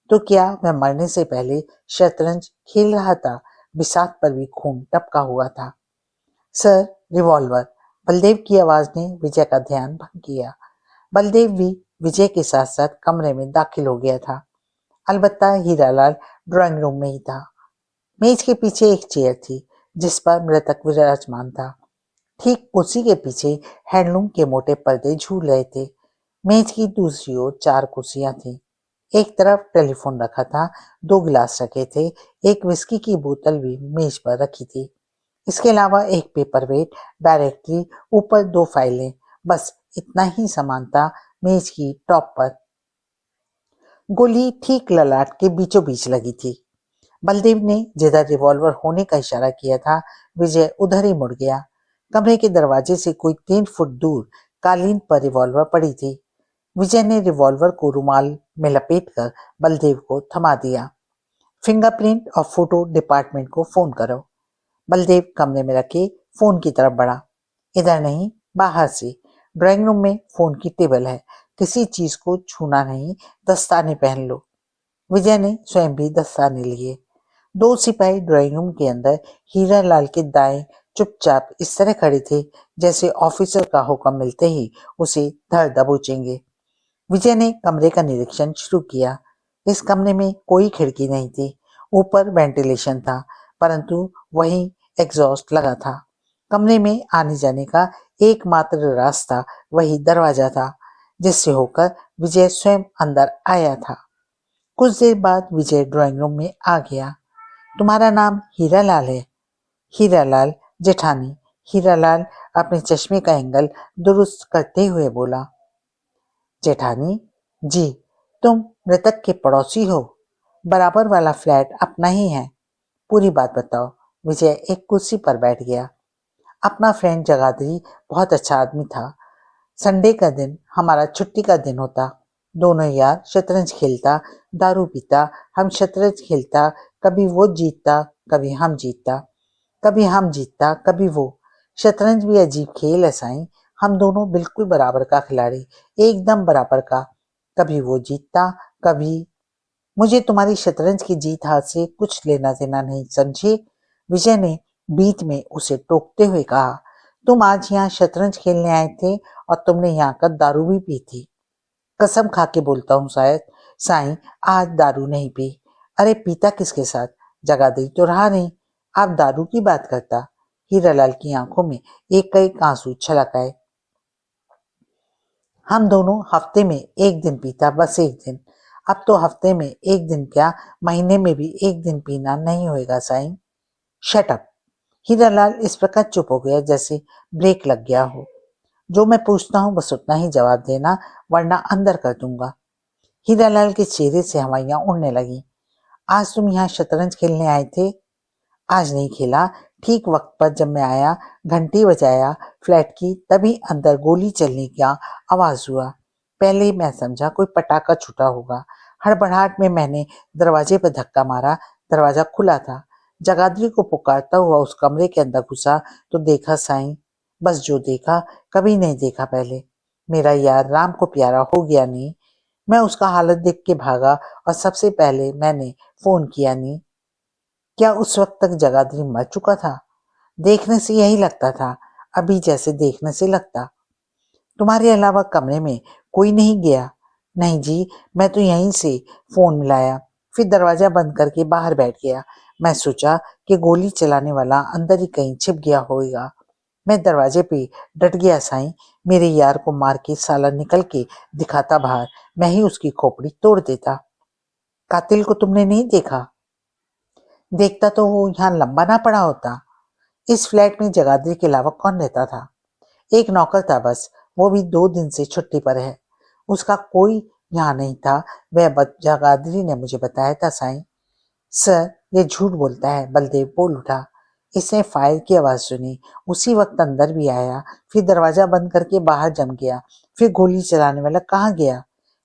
तो क्या वह मरने से पहले शतरंज खेल रहा था? बिसात पर भी खून टपका हुआ था। Sir, revolver. बलदेव की आवाज ने विजय का ध्यान भंग किया। बलदेव भी विजय के साथ साथ कमरे में दाखिल हो गया था। अलबत्ता हीरालाल ड्राइंग रूम में ही था। मेज के पीछे एक चेयर थी जिस पर मृतक विराजमान था। ठीक उसी के पीछे हैंडलूम के मोटे पर्दे झूल रहे थे। मेज की दूसरी ओर 4 कुर्सियां थीं। एक तरफ टेलीफोन रखा था। 2 गिलास रखे थे। एक विस्की की बोतल भी मेज पर रखी थी। इसके अलावा एक पेपरवेट, डायरेक्टरी, ऊपर 2 फाइलें, बस इतना ही सामान था मेज की टॉप पर। गोली ठीक ललाट के बीचों बीच लगी थी। बलदेव ने जिधर रिवॉल्वर होने का इशारा किया था, विजय उधर ही मुड़ गया। कमरे के दरवाजे से कोई 3 फुट दूर कालीन पर रिवॉल्वर पड़ी थी। विजय ने रिवॉल्वर को रुमाल में लपेटकर बलदेव को थमा दिया। फिंगरप्रिंट और फोटो डिपार्टमेंट को फोन करो। बलदेव कमरे में रखे फोन की तरफ बढ़ा। इधर नहीं, बाहर से। ड्राइंग रूम में फोन की टेबल है। किसी चीज को छूना नहीं, दस्ताने पहन लो। विजय ने स्वयं भी दस्ताने लिए। दो सिपाही ड्राइंग रूम के अंदर हीरा लाल के दाएं चुपचाप इस तरह खड़े थे जैसे ऑफिसर का हुक्म मिलते ही उसे धड़ दबोचेंगे। विजय ने कमरे का निरीक्षण शुरू किया। इस कमरे में कोई खिड़की नहीं थी। ऊपर वेंटिलेशन था, परंतु वहीं एग्जॉस्ट लगा था। कमरे में आने जाने का एकमात्र रास्ता वही दरवाजा था, जिससे होकर विजय स्वयं अंदर आया था। कुछ देर बाद विजय ड्राइंग रूम में आ गया। तुम्हारा नाम हीरालाल है? हीरालाल जेठानी। हीरालाल अपने चश्मे का एंगल दुरुस्त करते हुए बोला। जेठानी जी, तुम मृतक के पड़ोसी हो? बराबर वाला फ्लैट अपना ही है। पूरी बात बताओ। विजय एक कुर्सी पर बैठ गया। अपना फ्रेंड जगाधरी बहुत अच्छा आदमी था। संडे का दिन हमारा छुट्टी का दिन होता। दोनों यार शतरंज खेलता, दारू पीता। हम शतरंज खेलता, कभी वो जीतता कभी हम जीतता, कभी हम जीतता कभी वो। शतरंज भी अजीब खेल है साईं। हम दोनों बिल्कुल बराबर का खिलाड़ी, एकदम बराबर का। कभी वो जीतता कभी। मुझे तुम्हारी शतरंज की जीत हार से कुछ लेना देना नहीं, समझे? विजय ने बीच में उसे टोकते हुए कहा। तुम आज यहाँ शतरंज खेलने आए थे और तुमने यहाँ का दारू भी पी थी। कसम खा के बोलता हूँ शायद साईं, आज दारू नहीं पी। अरे पीता किसके साथ? जगाधरी तो रहा नहीं, आप दारू की बात करता। हीरालाल की आंखों में एक आंसू छलक आए। हम दोनों हफ्ते में एक दिन पीता, बस एक दिन। अब तो हफ्ते में एक दिन क्या, महीने में भी एक दिन पीना नहीं होएगा साईं। Shut up. हीरालाल इस प्रकार चुप हो गया जैसे ब्रेक लग गया हो। जो मैं पूछता हूँ बस उतना ही जवाब देना, वरना अंदर कर दूंगा। हीरालाल के चेहरे से हवाइयां उड़ने लगी। आज तुम यहाँ शतरंज खेलने आए थे? आज नहीं खेला। ठीक वक्त पर जब मैं आया, घंटी बजाया फ्लैट की, तभी अंदर गोली चलने का आवाज हुआ। पहले मैं समझा कोई पटाखा छूटा होगा। हड़बड़ाहट में मैंने दरवाजे पर धक्का मारा। दरवाजा खुला था। जगाधरी को पुकारता हुआ उस कमरे के अंदर घुसा तो देखा साईं, बस जो देखा कभी नहीं देखा पहले। मेरा यार राम को प्यारा हो गया नहीं। मैं उसका हालत देख के भागा और सबसे पहले मैंने फोन किया नहीं। क्या उस वक्त तक जगाधरी मर चुका था? देखने से यही लगता था, अभी जैसे देखने से लगता। तुम्हारे अलावा कमरे में कोई नहीं गया? नहीं जी, मैं तो यहीं से फोन मिलाया, फिर दरवाजा बंद करके बाहर बैठ गया। मैं सोचा कि गोली चलाने वाला अंदर ही कहीं छिप गया होगा। मैं दरवाजे पे डट गया साईं। मेरे यार को मार के साला निकल के दिखाता बाहर, मैं ही उसकी खोपड़ी तोड़ देता। कातिल को तुमने नहीं देखा? देखता तो वो यहाँ लंबा ना पड़ा होता। इस फ्लैट में जगाधरी के अलावा कौन रहता था? एक नौकर था बस, वो भी 2 दिन से छुट्टी पर है। उसका कोई यहाँ नहीं था, वह जगाधरी ने मुझे बताया था साईं। सर, ये झूठ बोलता है, बलदेव बोल उठा। इसने फायर की आवाज सुनी, उसी वक्त अंदर भी आया, फिर दरवाजा बंद करके बाहर जम गया। फिर गोली चलाने वाला कहाँ गया?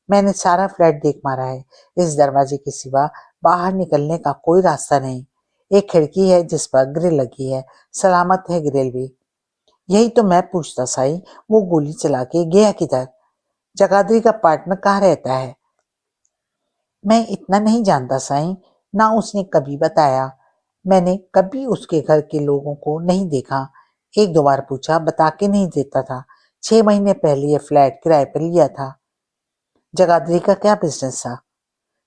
मैंने सारा फ्लैट देख मारा है। इस दरवाजे के सिवा बाहर निकलने का कोई रास्ता नहीं। एक खिड़की है जिस पर ग्रिल लगी है, सलामत है ग्रिल भी। यही तो मैं पूछता साईं, वो गोली चला के गया किधर? जगाधरी का पार्टनर कहाँ रहता है? मैं इतना नहीं जानता साईं, ना उसने कभी बताया। मैंने कभी उसके घर के लोगों को नहीं देखा। 1-2 बार पूछा, बता के नहीं देता था। 6 महीने पहले ये फ्लैट किराए पर लिया था। जगाधरी का क्या बिजनेस था?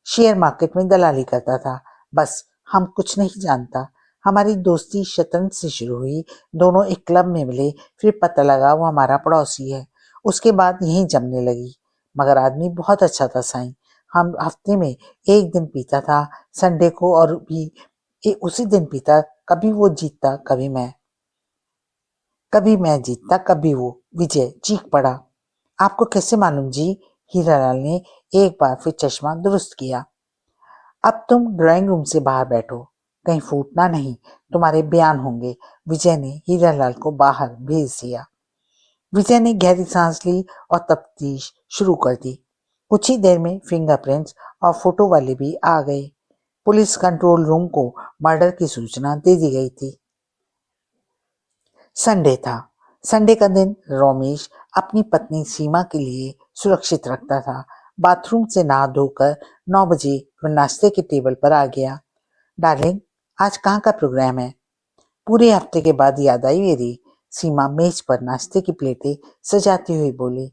शेयर मार्केट में दलाली करता था। बस, हम कुछ नहीं जानता। हमारी दोस्ती शतरंज से शुरू हुई, दोनों एक क्लब में मिले, फिर पता लगा वो हमारा पड़ोसी है। उसके बाद यहीं जमने लगी। मगर आदमी बहुत अच्छा था साईं। हम हफ्ते में एक दिन पीता था, संडे को, और भी उसी दिन पीता। कभी वो जीतता कभी मैं, कभी मैं जीतता कभी वो। विजय चीख पड़ा। आपको कैसे मालूम जी? हीरालाल ने एक बार फिर चश्मा दुरुस्त किया। अब तुम ड्राइंग रूम से बाहर बैठो, कहीं फूटना नहीं, तुम्हारे बयान होंगे। विजय ने हीरालाल को बाहर भेज दिया। विजय ने गहरी सांस ली और तफ्तीश शुरू कर दी। कुछ ही देर में फिंगरप्रिंट्स और फोटो वाले भी आ गए। पुलिस कंट्रोल रूम को मर्डर की सूचना दे दी गई थी। संडे था। संडे का दिन रमेश अपनी पत्नी सीमा के लिए सुरक्षित रखता था। बाथरूम से नहा धोकर 9 बजे वह नाश्ते के टेबल पर आ गया। डार्लिंग, आज कहाँ का प्रोग्राम है? पूरे हफ्ते के बाद याद आई मेरी। सीमा मेज पर नाश्ते की प्लेटें सजाती हुई बोली।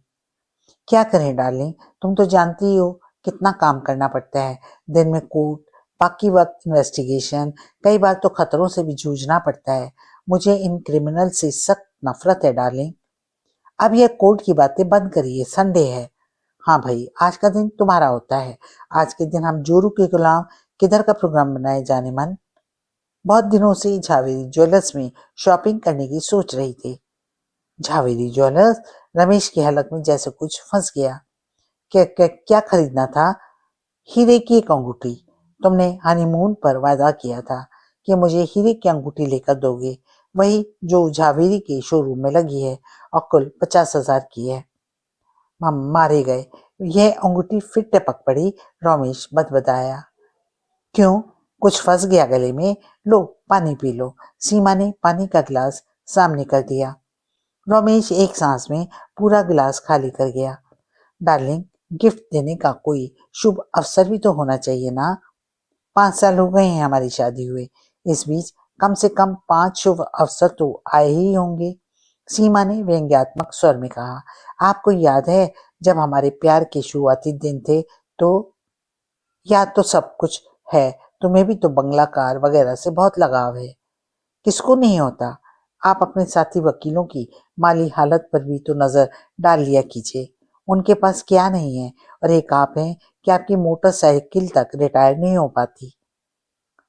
क्या करें डार्लिंग, तुम तो जानती ही हो कितना काम करना पड़ता है। दिन में कोर्ट, बाकी वक्त इन्वेस्टिगेशन, कई बार तो खतरों से भी जूझना पड़ता है। मुझे इन क्रिमिनल से सख्त नफरत है डार्लिंग। अब यह कोर्ट की बातें बंद करिए, संडे है। हाँ भाई, आज का दिन तुम्हारा होता है। आज के दिन हम जोरू के गुलाम किधर का प्रोग्राम बनाए जाने मन? बहुत दिनों से झावेरी ज्वेलर्स में शॉपिंग करने की सोच रही थी। झावेरी ज्वेलर्स? रमेश की हलक में जैसे कुछ फंस गया। क्या खरीदना था? हीरे की एक अंगूठी। तुमने हनीमून पर वादा किया था कि मुझे हीरे की अंगूठी लेकर दोगे, वही जो झावेरी के शोरूम में लगी है और कुल 50,000 की है। हम मारे गए। यह अंगूठी फिर टपक पड़ी। रमेश बदबदाया। क्यों, कुछ फंस गया गले में? लो पानी पी लो। सीमा ने पानी का गिलास सामने कर दिया। रमेश एक सांस में पूरा गिलास खाली कर गया। डार्लिंग, गिफ्ट देने का कोई शुभ अवसर भी तो होना चाहिए ना। 5 साल हो गए हैं हमारी शादी हुए। इस बीच कम से कम 5 शुभ अवसर तो आए ही होंगे। सीमा ने व्यंग्यात्मक स्वर में कहा। आपको याद है जब हमारे प्यार के शुरुआती दिन थे तो? याद तो सब कुछ है। तुम्हें भी तो बंगला कार वगैरह से बहुत लगाव है। किसको नहीं होता। आप अपने साथी वकीलों की माली हालत पर भी तो नजर डाल लिया कीजिए। उनके पास क्या नहीं है, और एक आप हैं कि आपकी मोटरसाइकिल तक रिटायर नहीं हो पाती।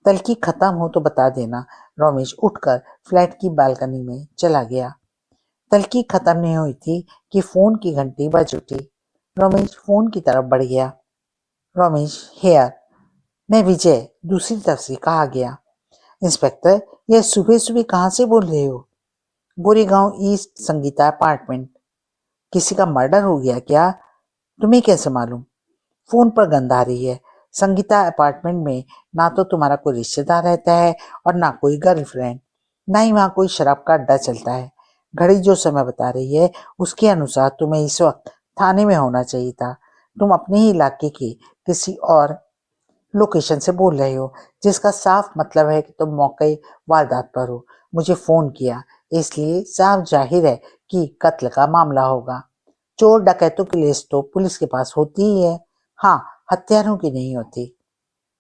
तलखी खत्म हो तो बता देना। रमेश उठकर फ्लैट की बालकनी में चला गया। तलखी खत्म नहीं हुई थी कि फोन की घंटी बज उठी। रमेश फोन की तरफ बढ़ गया। रमेश, हेयर। मैं विजय, दूसरी तरफ से कहा गया। इंस्पेक्टर, यह सुबह सुबह कहाँ से बोल रहे हो? Goregaon east Sangeeta apartment. किसी का मर्डर हो गया क्या? तुम्हें कैसे मालूम? फोन पर गंध आ रही है। संगीता अपार्टमेंट में ना तो तुम्हारा कोई रिश्तेदार रहता है और ना कोई गर्लफ्रेंड, ना ही वहां कोई शराब का अड्डा चलता है। घड़ी जो समय बता रही है उसके अनुसार तुम्हें इस वक्त थाने में होना चाहिए था। तुम अपने ही इलाके की किसी और लोकेशन से बोल रहे हो, जिसका साफ मतलब है कि तुम मौके वारदात पर हो। मुझे फोन किया, इसलिए साफ जाहिर है कि कत्ल का मामला होगा। चोर डकैतों की लिस्ट तो पुलिस के पास होती ही है, हाँ, हत्यारों की नहीं होती।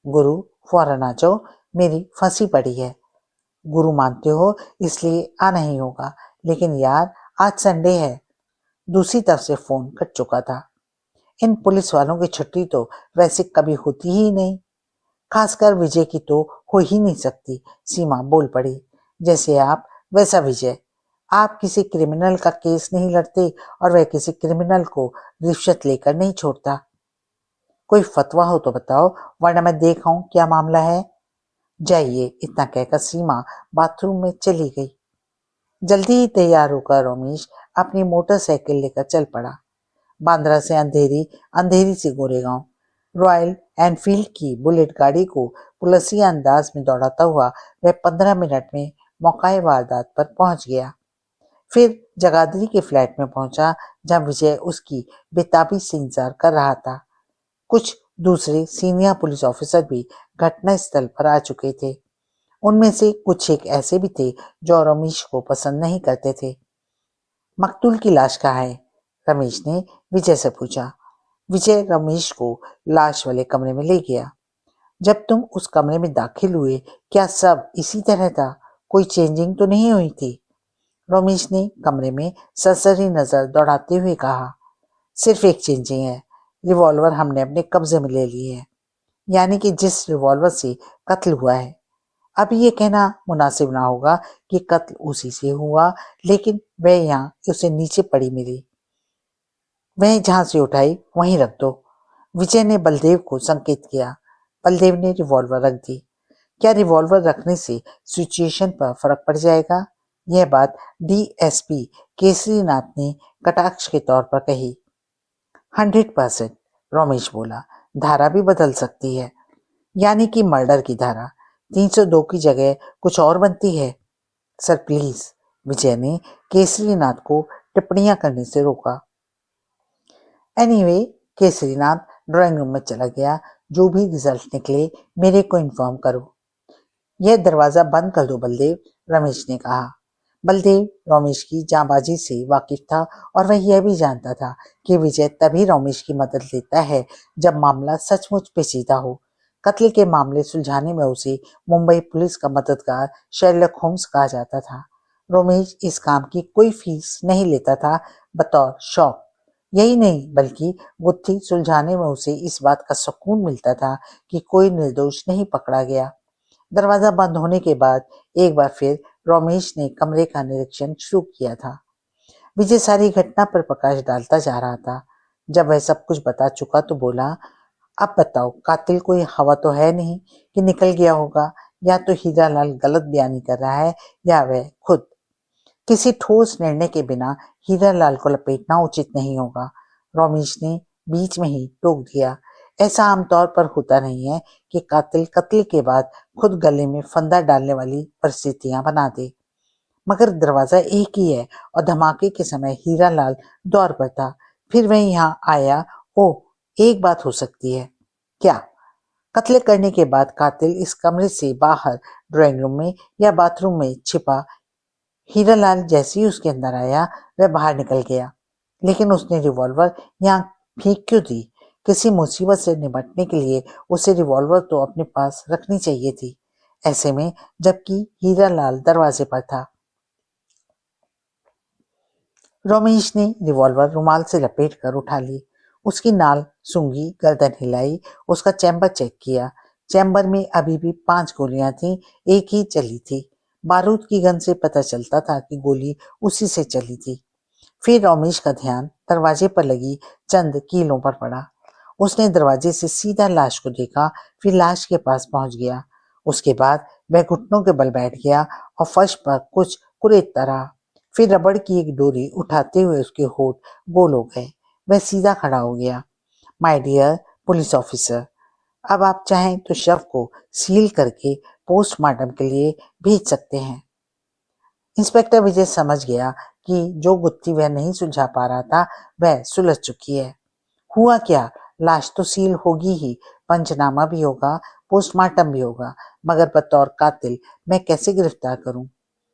गुरु, फौरन आ जाओ, मेरी फंसी पड़ी है। गुरु मानते हो इसलिए आना ही होगा, लेकिन यार आज संडे है। दूसरी तरफ से फोन कट चुका था। इन पुलिस वालों की छुट्टी तो वैसे कभी होती ही नहीं, खासकर विजय की तो हो ही नहीं सकती। सीमा बोल पड़ी। जैसे आप वैसा विजय। आप किसी क्रिमिनल का केस नहीं लड़ते और वह किसी क्रिमिनल को रिश्वत लेकर नहीं छोड़ता। कोई फतवा हो तो बताओ, वरना मैं देखाऊं क्या मामला है। जाइए, इतना कहकर सीमा बाथरूम में चली गई। जल्दी ही तैयार होकर रमेश अपनी मोटरसाइकिल लेकर चल पड़ा। बांद्रा से अंधेरी, अंधेरी से गोरेगांव। रॉयल एनफील्ड की बुलेट गाड़ी को पुलिसिया अंदाज में दौड़ाता हुआ वह 15 मिनट में मौकाए वारदात पर पहुंच गया। फिर जगाधरी के फ्लैट में पहुंचा, जहां विजय उसकी बेताबी से इंतजार कर रहा था। कुछ दूसरे सीनियर पुलिस ऑफिसर भी घटना स्थल पर आ चुके थे। उनमें से कुछ एक ऐसे भी थे जो रमेश को पसंद नहीं करते थे। मकतूल की लाश कहाँ है? रमेश ने विजय से पूछा। विजय रमेश को लाश वाले कमरे में ले गया। जब तुम उस कमरे में दाखिल हुए, क्या सब इसी तरह था? कोई चेंजिंग तो नहीं हुई थी? रमेश ने कमरे में सरसरी नजर दौड़ाते हुए कहा। सिर्फ एक चेंजिंग है, रिवॉल्वर हमने अपने कब्जे में ले ली है, यानी कि जिस रिवॉल्वर से कत्ल हुआ है। अब ये कहना मुनासिब ना होगा कि कत्ल उसी से हुआ, लेकिन वह यहाँ उसे नीचे पड़ी मिली। वह जहां से उठाई वहीं रख दो। विजय ने बलदेव को संकेत किया। बलदेव ने रिवॉल्वर रख दी। क्या रिवॉल्वर रखने से सिचुएशन पर फर्क पड़ जाएगा? यह बात डीएसपी केसरीनाथ ने कटाक्ष के तौर पर कही। 100%, रमेश बोला। धारा भी बदल सकती है, यानी कि मर्डर की धारा 302 की जगह कुछ और बनती है। सर प्लीज, विजय ने केसरीनाथ को टिप्पणियां करने से रोका। एनीवे, केसरीनाथ ड्राइंग रूम में चला गया। जो भी रिजल्ट निकले मेरे को इन्फॉर्म करो। यह दरवाजा बंद कर दो बलदेव, रमेश ने कहा। बलदेव रमेश की जांबाजी से वाकिफ था और वह यह भी जानता था कि विजय तभी रमेश की मदद लेता है जब मामला सचमुच पेचीदा हो। कत्ल के मामले सुलझाने में उसे मुंबई पुलिस का मददगार शेरलॉक होम्स कहा जाता था। रमेश इस काम की कोई फीस नहीं लेता था, बतौर शौक। यही नहीं बल्कि गुत्थी सुलझाने में उसे इस बात का सुकून मिलता था कि कोई निर्दोष नहीं पकड़ा गया। दरवाजा बंद होने के बाद एक बार फिर रमेश ने कमरे का निरीक्षण शुरू किया था। विजय सारी घटना पर प्रकाश डालता जा रहा था। जब वह सब कुछ बता चुका तो बोला, अब बताओ, कातिल कोई हवा तो है नहीं कि निकल गया होगा? या तो हीरालाल गलत बयानी कर रहा है या वह खुद। किसी ठोस निर्णय के बिना हीरालाल को लपेटना उचित नहीं होगा, रमेश ने बीच में ही टोक दिया। ऐसा आमतौर पर होता नहीं है कि कातिल कत्ल के बाद खुद गले में फंदा डालने वाली परिस्थितियां बना दे। मगर दरवाजा एक ही है और धमाके के समय हीरालाल दौर पर था। फिर वह यहाँ आया। ओ, एक बात हो सकती है। क्या? कत्ल करने के बाद कातिल इस कमरे से बाहर ड्राइंग रूम में या बाथरूम में छिपा। हीरालाल जैसे ही उसके अंदर आया वह बाहर निकल गया, लेकिन उसने रिवॉल्वर यहाँ फेंक क्यों दी? किसी मुसीबत से निपटने के लिए उसे रिवॉल्वर तो अपने पास रखनी चाहिए थी, ऐसे में जबकि हीरालाल दरवाजे पर था। रमेश ने रिवॉल्वर रुमाल से लपेट कर उठा ली। उसकी नाल सूंघी, गर्दन हिलाई, उसका चैम्बर चेक किया। चैम्बर में अभी भी 5 गोलियां थीं, एक ही चली थी। बारूद की गन से पता चलता था कि गोली उसी से चली थी। फिर रमेश का ध्यान दरवाजे पर लगी चंद कीलों पर पड़ा। उसने दरवाजे से सीधा लाश को देखा, फिर लाश के पास पहुंच गया। उसके बाद वह घुटनों के बल बैठ गया और फर्श पर कुछ कुरेदता रहा। फिर रबड़ की एक डोरी उठाते हुए उसके होठ गोल हो गए। वह सीधा खड़ा हो गया। माय डियर पुलिस ऑफिसर, अब आप चाहें तो शव को सील करके पोस्टमार्टम के लिए भेज सकते हैं। इंस्पेक्टर विजय समझ गया कि जो गुत्थी वह नहीं सुलझा पा रहा था वह सुलझ चुकी है। हुआ क्या? लाश तो सील होगी ही, पंचनामा भी होगा, पोस्टमार्टम भी होगा, मगर बतौर कातिल मैं कैसे गिरफ्तार करूं?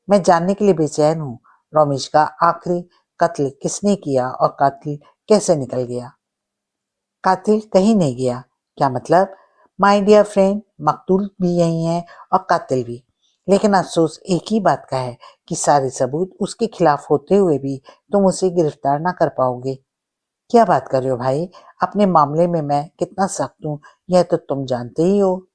मैं जानने के लिए बेचैन हूं, रमेश का आखिरी कत्ल किसने किया और कातिल कैसे निकल गया? कातिल कहीं नहीं गया। क्या मतलब? माय डियर फ्रेंड, मकतूल भी यही है और कातिल भी। लेकिन अफसोस एक ही बात का है कि सारे सबूत उसके खिलाफ होते हुए भी तुम उसे गिरफ्तार ना कर पाओगे। क्या बात कर रहे हो भाई? अपने मामले में मैं कितना सख्त हूँ यह तो तुम जानते ही हो।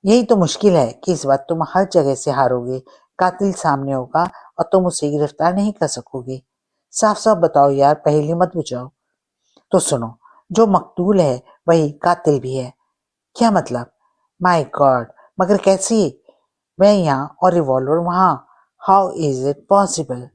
यही तो मुश्किल है कि इस बार तुम हर जगह से हारोगे। कातिल सामने होगा और तुम उसे गिरफ्तार नहीं कर सकोगे। साफ साफ बताओ यार, पहेली मत बुझाओ। तो सुनो, जो मकतूल है वही कातिल भी है। क्या मतलब? माय गॉड, मगर कैसे? मैं यहाँ और रिवॉल्वर वहां। How is it possible?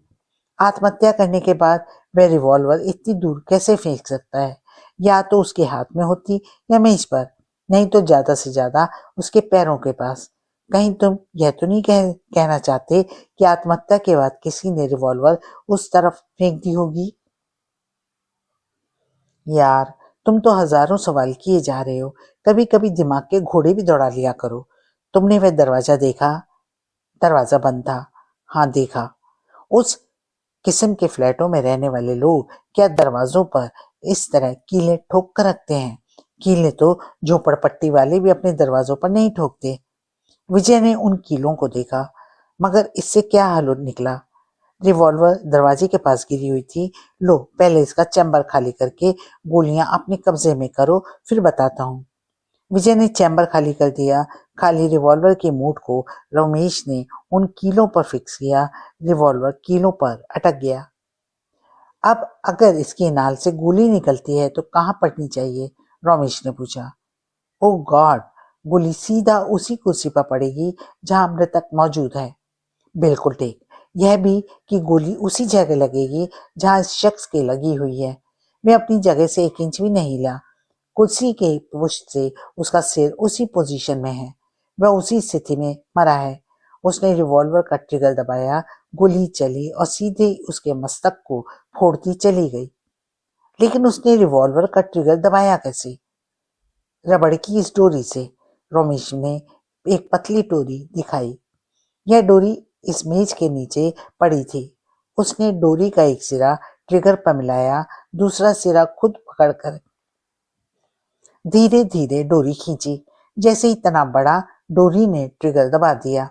आत्महत्या करने के बाद वह रिवॉल्वर इतनी दूर कैसे फेंक सकता है? या तो उसके हाथ में होती या मेज पर, नहीं तो ज्यादा से ज्यादा उसके पैरों के पास। कहीं तुम यह तो नहीं कहना चाहते कि आत्महत्या के बाद किसी ने रिवॉल्वर उस तरफ फेंक दी होगी? यार, तुम तो हजारों सवाल किए जा रहे हो। कभी कभी दिमाग के घोड़े भी दौड़ा लिया करो। तुमने वह दरवाजा देखा? दरवाजा बंद था। हाँ, देखा। उस किस्म के फ्लैटों में रहने वाले लोग क्या दरवाजों पर इस तरह कीलें ठोक कर रखते हैं? कीलें तो झोपड़पट्टी वाले भी अपने दरवाजों पर नहीं ठोकते। विजय ने उन कीलों को देखा, मगर इससे क्या हल निकला? रिवॉल्वर दरवाजे के पास गिरी हुई थी। लो, पहले इसका चैम्बर खाली करके गोलियां अपने कब्जे में करो, फिर बताता हूँ। विजय ने चैम्बर खाली कर दिया। खाली रिवॉल्वर के मूठ को रमेश ने उन कीलों पर फिक्स किया। रिवॉल्वर कीलों पर अटक गया। अब अगर इसकी नाल से गोली निकलती है तो कहाँ पड़नी चाहिए? रमेश ने पूछा। ओ गॉड, गोली सीधा उसी कुर्सी पर पड़ेगी जहां मृतक मौजूद है। बिल्कुल ठीक। यह भी कि गोली उसी जगह लगेगी जहां इस शख्स की लगी हुई है। मैं अपनी जगह से 1 इंच भी नहीं हिला। कुर्सी के पुष्ट से उसका सिर उसी पोजीशन में है। वह उसी स्थिति में मरा है। उसने रिवॉल्वर का ट्रिगर दबाया, गोली चली और सीधे उसके मस्तक को फोड़ती चली गई। लेकिन उसने रिवॉल्वर का ट्रिगर दबाया कैसे? रबड़ की इस डोरी से। रमेश ने एक पतली डोरी दिखाई। यह डोरी इस मेज के नीचे पड़ी थी। उसने डोरी का एक सिरा ट्रिगर पर मिलाया, दूसरा सिरा खुद पकड़कर धीरे धीरे डोरी खींची। जैसे ही तनाव बढ़ा, डोरी ने ट्रिगर दबा दिया।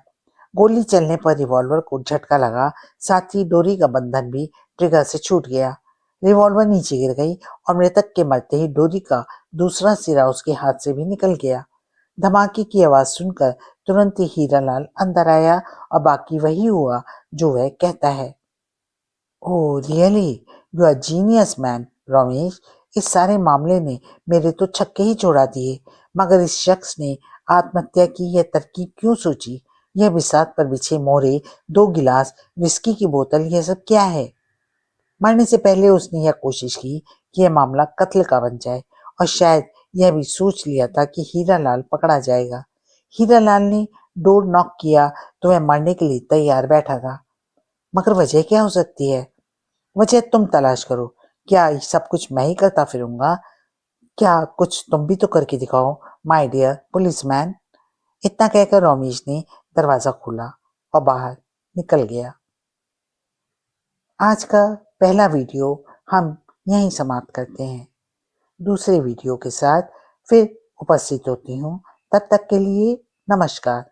गोली चलने पर रिवॉल्वर को झटका लगा, साथ ही डोरी का बंधन भी ट्रिगर से छूट गया। रिवॉल्वर नीचे गिर गई और मृतक के मरते ही डोरी का दूसरा सिरा उसके हाथ से भी निकल गया। धमाके की आवाज सुनकर तुरंत ही हीरालाल अंदर आया और बाकी वही हुआ जो वह कहता है। Oh really, you are genius man Ramesh. इस सारे मामले ने मेरे तो छक्के ही छोड़ा दिए। मगर इस शख्स ने आत्महत्या की यह तरकीब क्यों सोची? यह बिसात पर बिछे मोहरे, 2 गिलास, विस्की की बोतल, यह सब क्या है? मरने से पहले उसने यह कोशिश की कि यह मामला कत्ल का बन जाए, और शायद यह भी सोच लिया था कि हीरालाल पकड़ा जाएगा। हीरालाल ने डोर नॉक किया तो वह मरने के लिए तैयार बैठा था। मगर वजह क्या हो सकती है? वजह तुम तलाश करो। क्या सब कुछ मैं ही करता फिरूंगा? क्या कुछ तुम भी तो करके दिखाओ, माय डियर पुलिसमैन। इतना कहकर रमेश ने दरवाजा खोला और बाहर निकल गया। आज का पहला वीडियो हम यहीं समाप्त करते हैं। दूसरे वीडियो के साथ फिर उपस्थित होती हूँ। तब तक के लिए नमस्कार।